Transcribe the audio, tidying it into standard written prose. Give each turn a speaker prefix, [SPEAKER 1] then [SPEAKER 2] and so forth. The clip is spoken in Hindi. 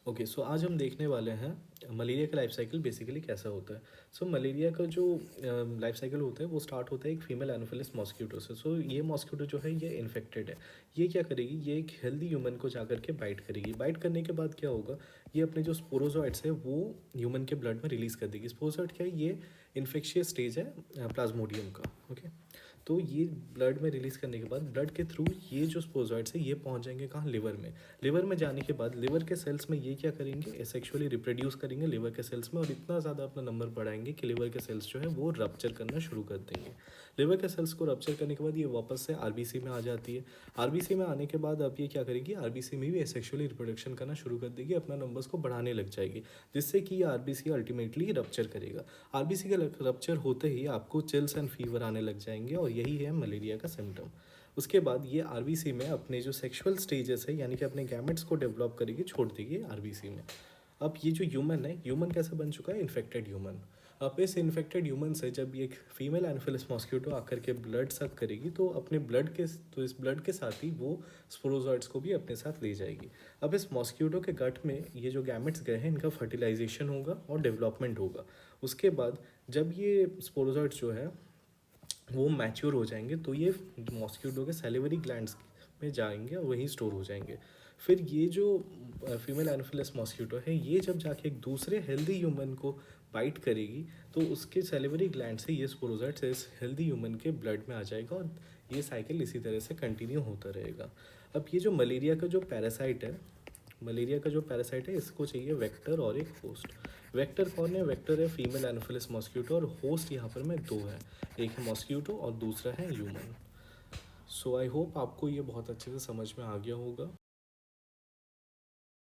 [SPEAKER 1] ओके, सो आज हम देखने वाले हैं मलेरिया का लाइफ साइकिल बेसिकली कैसा होता है। सो मलेरिया का जो लाइफ साइकिल होता है वो स्टार्ट होता है एक फीमेल एनोफिलिस मॉस्किटो से। सो ये मॉस्किटो जो है ये इन्फेक्टेड है। ये क्या करेगी, ये एक हेल्दी ह्यूमन को जा करके बाइट करेगी। बाइट करने के बाद क्या होगा, ये अपने जो स्पोरोजोइट्स है वो ह्यूमन के ब्लड में रिलीज़ कर देगी। स्पोरोजोइट क्या है, ये इन्फेक्शियस स्टेज है प्लाज्मोडियम का। ओके, तो ये ब्लड में रिलीज़ करने के बाद ब्लड के थ्रू ये जो स्पोरोजोइट्स है ये पहुंच जाएंगे कहाँ, लिवर में। लिवर में जाने के बाद लिवर के सेल्स में ये क्या करेंगे, सेक्सुअली रिप्रोड्यूस करेंगे लिवर के सेल्स में, और इतना ज़्यादा अपना नंबर बढ़ाएंगे कि लिवर के सेल्स जो है वो रप्चर करना शुरू कर देंगे। लिवर के सेल्स को रप्चर करने के बाद ये वापस से आरबीसी में आ जाती है। आरबीसी में आने के बाद अब ये क्या करेगी, आरबीसी में भी सेक्सुअली रिप्रोडक्शन करना शुरू कर देगी, अपना नंबर्स को बढ़ाने लग जाएगी, जिससे कि ये आरबीसी अल्टीमेटली रप्चर करेगा। आरबीसी का रप्चर होते ही आपको चिल्स एंड फीवर आने लग जाएंगे, और यही है मलेरिया का सिम्टम। उसके बाद ये आरबीसी में अपने जो सेक्सुअल स्टेजेस है यानी कि अपने गैमेट्स को डेवलप करेगी, छोड़ देगी आरबीसी में। अब ये जो ह्यूमन है, ह्यूमन कैसे बन चुका है, इन्फेक्टेड ह्यूमन। अब इस इन्फेक्टेड ह्यूमन से जब ये एक फीमेल एनोफिलिस मॉस्किटो आकर के ब्लड सक करेगी तो अपने ब्लड के, तो इस ब्लड के साथ ही वो स्पोरोजॉइट्स को भी अपने साथ ले जाएगी। अब इस मॉस्किटो के गट में ये जो गैमेट्स गए हैं इनका फर्टिलाइजेशन होगा और डेवलपमेंट होगा। उसके बाद जब ये स्पोरोजॉइट्स जो है वो मैच्योर हो जाएंगे तो ये मॉस्किटो के सैलिवरी ग्लैंड्स में जाएंगे और वहीं स्टोर हो जाएंगे। फिर ये जो फीमेल एनोफिलस मॉस्किटो है ये जब जाके एक दूसरे हेल्दी ह्यूमन को बाइट करेगी तो उसके सैलिवरी ग्लैंड से ये स्पोरोजाइट्स इस हेल्दी ह्यूमन के ब्लड में आ जाएगा, और ये साइकिल इसी तरह से कंटिन्यू होता रहेगा। अब ये जो मलेरिया का जो पैरासाइट है, मलेरिया का जो पैरासाइट है इसको चाहिए वेक्टर और एक होस्ट। वेक्टर कौन है, वेक्टर है फीमेल एनोफिलिस मॉस्किटो, और होस्ट यहाँ पर में दो है, एक है मॉस्किटो और दूसरा है ह्यूमन। सो आई होप आपको ये बहुत अच्छे से समझ में आ गया होगा।